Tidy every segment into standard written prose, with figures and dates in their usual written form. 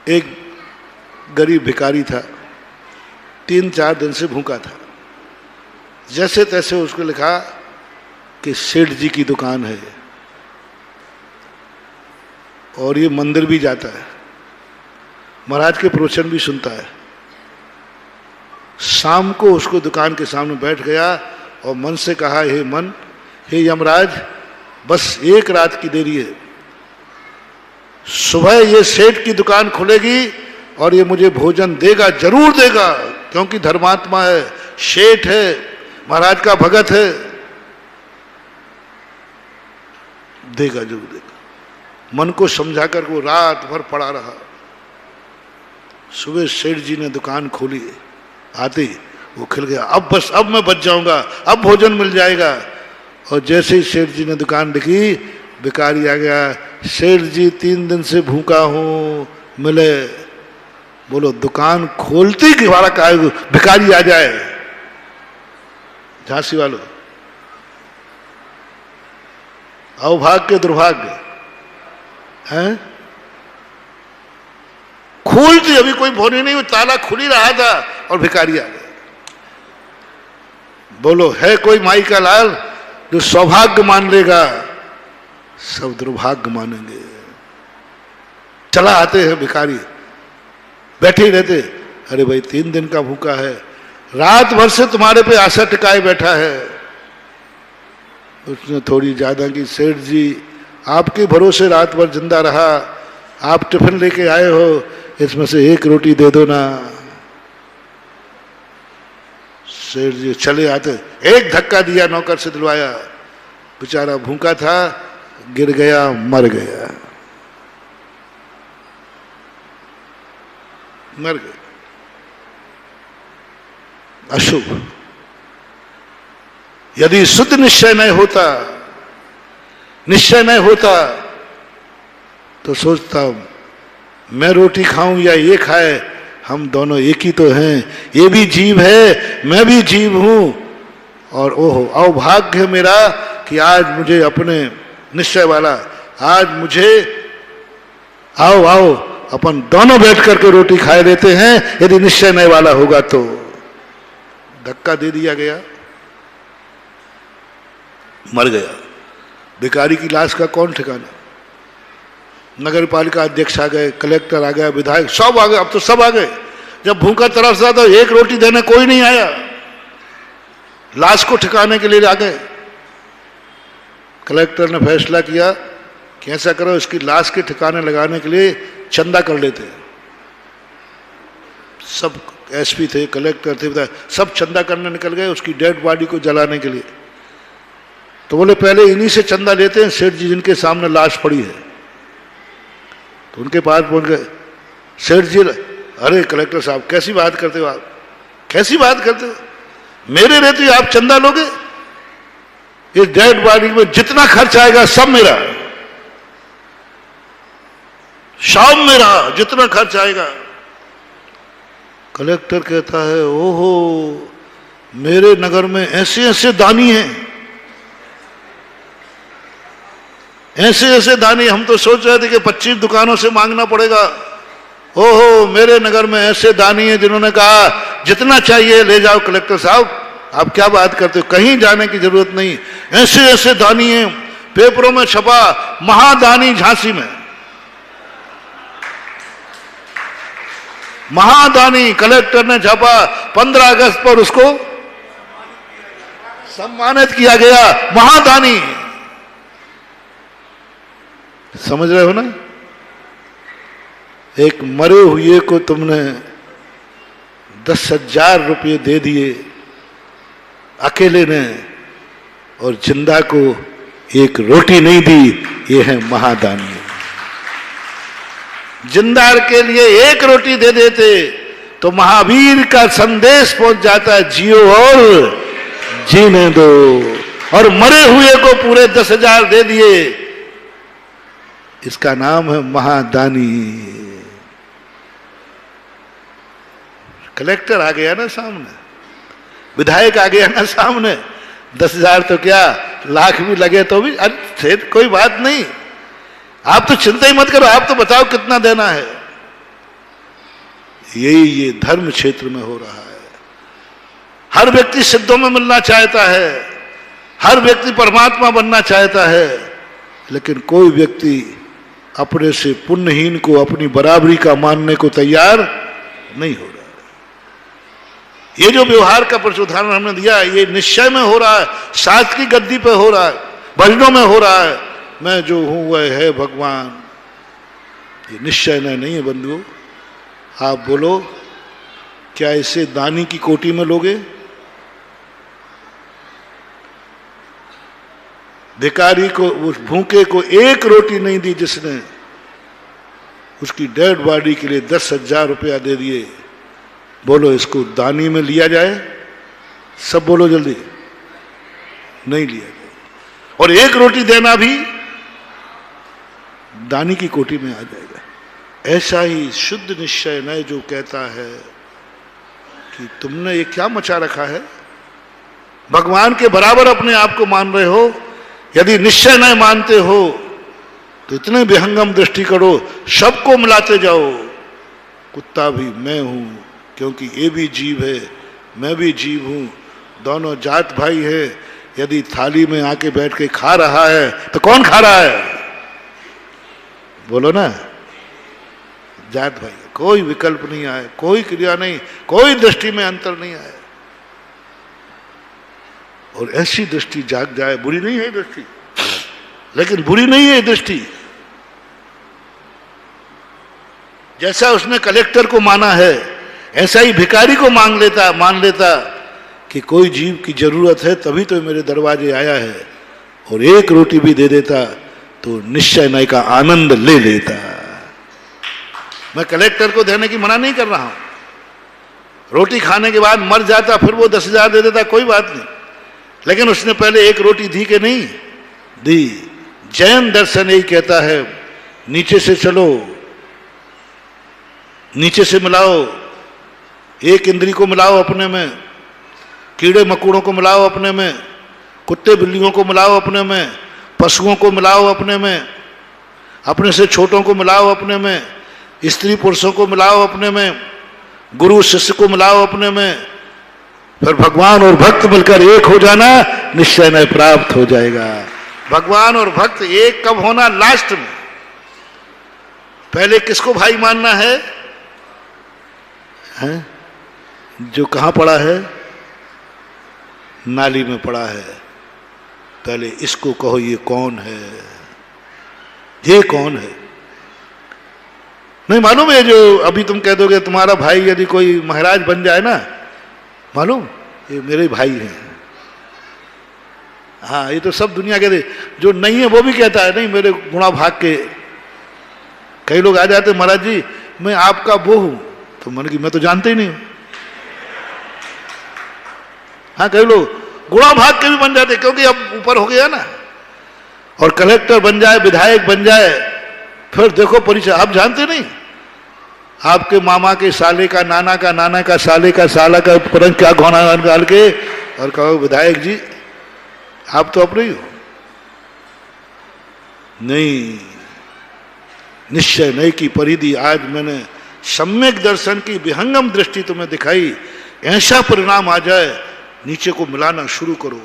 एक गरीब भिखारी था, 3-4 दिन से भूखा था। जैसे तैसे उसको लिखा कि सेठ जी की दुकान है और ये मंदिर भी जाता है, महाराज के प्रवचन भी सुनता है। शाम को उसको दुकान के सामने बैठ गया और मन से कहा, हे मन, हे यमराज, बस एक रात की देरी है, सुबह ये सेठ की दुकान खुलेगी और ये मुझे भोजन देगा, जरूर देगा, क्योंकि धर्मात्मा है, सेठ है, महाराज का भगत है, देगा, जरूर देगा। मन को समझाकर वो रात भर पड़ा रहा। सुबह सेठ जी ने दुकान खोली, आते ही वो खिल गया, अब बस, अब मैं बच जाऊंगा, अब भोजन मिल जाएगा। और जैसे ही सेठ जी ने दुकान दिखी, भिखारी आ गया, सेठ जी 3 दिन से भूखा हूं, मिले। बोलो, दुकान खोलती कि हमारा काय भिखारी आ जाए। झांसी वालों, अभाग्य दुर्भाग्य हैं। खोलती, अभी कोई भोनी नहीं, ताला खुल ही रहा था और भिखारी आ गया। बोलो, है कोई माई का लाल जो सौभाग्य मान लेगा? सब दुर्भाग्य मानेंगे। चला आते हैं भिखारी, बैठे ही रहते, अरे भाई 3 दिन का भूखा है, रात भर से तुम्हारे पे आशा टिकाए बैठा है। उसने थोड़ी ज्यादा की, सेठ जी आपके भरोसे रात भर जिंदा रहा, आप टिफिन लेके आए हो, इसमें से 1 रोटी दे दो ना। सेठ जी चले आते, एक धक्का दिया, नौकर से दिलवाया, बेचारा भूखा था, गिर गया, मर गया, मर गया। अशुभ। यदि शुद्ध निश्चय नहीं होता, निश्चय नहीं होता, तो सोचता मैं रोटी खाऊं या ये खाए, हम दोनों एक ही तो हैं, ये भी जीव है, मैं भी जीव हूं। और ओहो, अभाग्य मेरा कि आज मुझे अपने निश्चय वाला, आज मुझे, आओ आओ अपन दोनों बैठ करके रोटी खाए लेते हैं, यदि निश्चय नहीं वाला होगा तो। धक्का दे दिया गया, मर गया। भिखारी की लाश का कौन ठिकाना? नगर पालिका अध्यक्ष आ गए, कलेक्टर आ गया, विधायक सब आ गए, अब तो सब आ गए। जब भूखा तरफ था तो 1 रोटी देने कोई नहीं आया, लाश को ठिकाने के लिए आ गए। कलेक्टर ने फैसला किया कि ऐसा करो, इसकी लाश के ठिकाने लगाने के लिए चंदा कर लेते हैं। सब एसपी थे, कलेक्टर थे, विधायक, सब चंदा करने निकल गए उसकी डेड बॉडी को जलाने के लिए। तो बोले पहले इन्हीं से चंदा लेते हैं, सेठ जी जिनके सामने लाश पड़ी है। तो उनके पास पहुंच गए। सेठ जी, अरे कलेक्टर साहब कैसी बात करते हो आप, कैसी बात करते हो, मेरे रहते आप चंदा लोगे? इस डेड बॉडी में जितना खर्च आएगा सब मेरा, शाम मेरा, जितना खर्च आएगा। कलेक्टर कहता है, ओहो, मेरे नगर में ऐसे ऐसे दानी हैं, ऐसे ऐसे दानी, हम तो सोच रहे थे कि 25 दुकानों से मांगना पड़ेगा। ओहो, मेरे नगर में ऐसे दानी हैं जिन्होंने कहा जितना चाहिए ले जाओ। कलेक्टर साहब आप क्या बात करते हो, कहीं जाने की जरूरत नहीं, ऐसे ऐसे दानी हैं, पेपरों में छपा, महादानी झांसी में, महादानी। कलेक्टर ने छापा, 15 अगस्त पर उसको सम्मानित किया गया, महादानी। समझ रहे हो ना? एक मरे हुए को तुमने 10,000 रुपये दे दिए अकेले ने, और जिंदा को 1 रोटी नहीं दी, ये है महादानी। जिंदार के लिए 1 रोटी दे देते तो महावीर का संदेश पहुंच जाता, जियो और जीने दो। और मरे हुए को पूरे 10,000 दे दिए, इसका नाम है महादानी। कलेक्टर आ गया ना सामने, विधायक आ गया ना सामने, 10,000 तो क्या, लाख भी लगे तो भी, अरे कोई बात नहीं, आप तो चिंता ही मत करो, आप तो बताओ कितना देना है। यही ये धर्म क्षेत्र में हो रहा है। हर व्यक्ति सिद्धों में मिलना चाहता है, हर व्यक्ति परमात्मा बनना चाहता है, लेकिन कोई व्यक्ति अपने से पुण्यहीन को अपनी बराबरी का मानने को तैयार नहीं हो रहा। ये जो व्यवहार का उदाहरण हमने दिया, ये निश्चय में हो रहा है, शास्त्र की गद्दी पे हो रहा है, भजनों में हो रहा है। मैं जो हूं वह है भगवान। ये निश्चय नहीं है बंधुओं। आप बोलो, क्या इसे दानी की कोटि में लोगे? भिखारी को, उस भूखे को एक रोटी नहीं दी जिसने, उसकी डेड बॉडी के लिए 10,000 रुपया दे दिए। बोलो इसको दानी में लिया जाए? सब बोलो जल्दी। नहीं लिया जाए। और एक रोटी देना भी दानी की कोटि में आ जाएगा। ऐसा ही शुद्ध निश्चय नय जो कहता है कि तुमने ये क्या मचा रखा है, भगवान के बराबर अपने आप को मान रहे हो। यदि निश्चय नय मानते हो तो इतने विहंगम दृष्टि करो, सबको मिलाते जाओ। कुत्ता भी मैं हूं, क्योंकि ये भी जीव है, मैं भी जीव हूं, दोनों जात भाई है। यदि थाली में आके बैठ के खा रहा है तो कौन खा रहा है? बोलो ना, जात भाई। कोई विकल्प नहीं आए, कोई क्रिया नहीं, कोई दृष्टि में अंतर नहीं आया। और ऐसी दृष्टि जाग जाए, बुरी नहीं है दृष्टि, लेकिन बुरी नहीं है दृष्टि। जैसा उसने कलेक्टर को माना है, ऐसा ही भिखारी को मान लेता कि कोई जीव की जरूरत है तभी तो मेरे दरवाजे आया है, और एक रोटी भी दे देता तो निश्चय नय का आनंद ले लेता। मैं कलेक्टर को देने की मना नहीं कर रहा हूं। रोटी खाने के बाद मर जाता, फिर वो 10,000 दे देता, कोई बात नहीं, लेकिन उसने पहले एक रोटी दी कि नहीं दी। जैन दर्शन यही कहता है, नीचे से चलो, नीचे से मिलाओ। एक इंद्री को मिलाओ अपने में, कीड़े मकोड़ों को मिलाओ अपने में, कुत्ते बिल्लियों को मिलाओ अपने में, पशुओं को मिलाओ अपने में, अपने से छोटों को मिलाओ अपने में, स्त्री पुरुषों को मिलाओ अपने में, गुरु शिष्य को मिलाओ अपने में, फिर भगवान और भक्त मिलकर एक हो जाना, निश्चय नय प्राप्त हो जाएगा। भगवान और भक्त एक कब होना? लास्ट में। पहले किसको भाई मानना है? हैं? जो कहां पड़ा है? नाली में पड़ा है। पहले इसको कहो ये कौन है, ये कौन है? नहीं मालूम है? जो अभी तुम कह दोगे तुम्हारा भाई यदि कोई महाराज बन जाए ना, मालूम ये मेरे भाई हैं। हाँ, ये तो सब दुनिया कहते, जो नहीं है वो भी कहता है नहीं मेरे गुणा भाग के। कई लोग आ जाते, महाराज जी मैं आपका वो हूं, तो मन की मैं तो जानते ही नहीं हूं। हाँ, कई लोग गुणा भाग के भी बन जाते, क्योंकि अब ऊपर हो गया ना। और कलेक्टर बन जाए, विधायक बन जाए, फिर देखो परिचय आप जानते नहीं। आपके मामा के साले का, नाना का, नाना का साले का, साला का परंग क्या घोना डाल के और कहो विधायक जी आप तो अपने ही हो। नहीं, निश्चय नय की परिधि आज मैंने सम्यक दर्शन की विहंगम दृष्टि तुम्हें दिखाई। ऐसा परिणाम आ जाए, नीचे को मिलाना शुरू करो।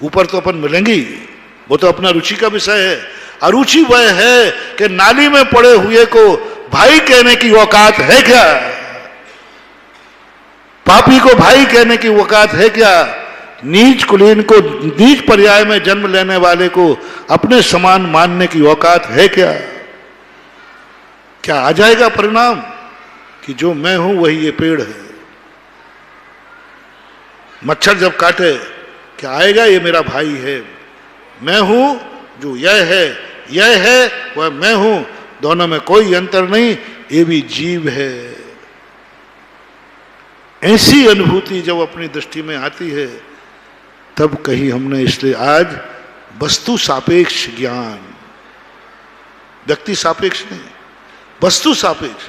ऊपर तो अपन मिलेंगे, वो तो अपना रुचि का विषय है। अरुचि वह है कि नाली में पड़े हुए को भाई कहने की औकात है क्या? पापी को भाई कहने की औकात है क्या? नीच कुलीन को, नीच पर्याय में जन्म लेने वाले को अपने समान मानने की औकात है क्या? क्या आ जाएगा परिणाम कि जो मैं हूं वही ये पेड़ है। मच्छर जब काटे क्या आएगा? ये मेरा भाई है। मैं हूं जो यह है वह मैं हूं, दोनों में कोई अंतर नहीं, ये भी जीव है। ऐसी अनुभूति जब अपनी दृष्टि में आती है तब कहीं हमने, इसलिए आज वस्तु सापेक्ष ज्ञान, व्यक्ति सापेक्ष नहीं, वस्तु सापेक्ष।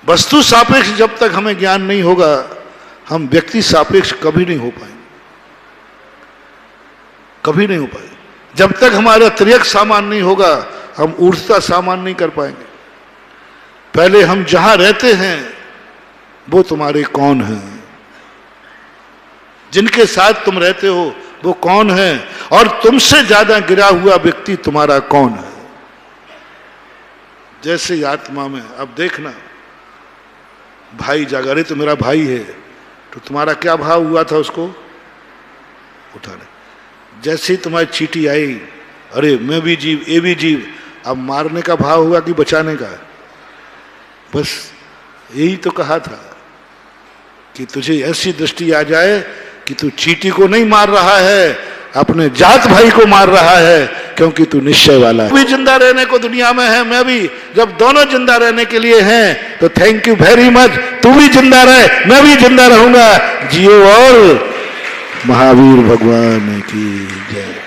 वस्तु सापेक्ष जब तक हमें ज्ञान नहीं होगा, हम व्यक्ति सापेक्ष कभी नहीं हो पाएंगे, कभी नहीं हो पाएंगे। जब तक हमारा त्रियक सामान नहीं होगा, हम ऊर्ध्वता सामान नहीं कर पाएंगे। पहले हम जहां रहते हैं वो तुम्हारे कौन हैं, जिनके साथ तुम रहते हो वो कौन है, और तुमसे ज्यादा गिरा हुआ व्यक्ति तुम्हारा कौन है। जैसे आत्मा में अब देखना, भाई जागा, अरे तो मेरा भाई है, तो तुम्हारा क्या भाव हुआ था उसको उठाने। जैसे ही तुम्हारी चींटी आई, अरे मैं भी जीव, ये भी जीव, अब मारने का भाव हुआ कि बचाने का। बस यही तो कहा था कि तुझे ऐसी दृष्टि आ जाए कि तू चींटी को नहीं मार रहा है, अपने जात भाई को मार रहा है, क्योंकि तू निश्चय वाला है। भी जिंदा रहने को दुनिया में है, मैं भी, जब दोनों जिंदा रहने के लिए हैं तो थैंक यू वेरी मच। तू भी जिंदा रहे, मैं भी जिंदा रहूंगा। जियो और महावीर भगवान की जय।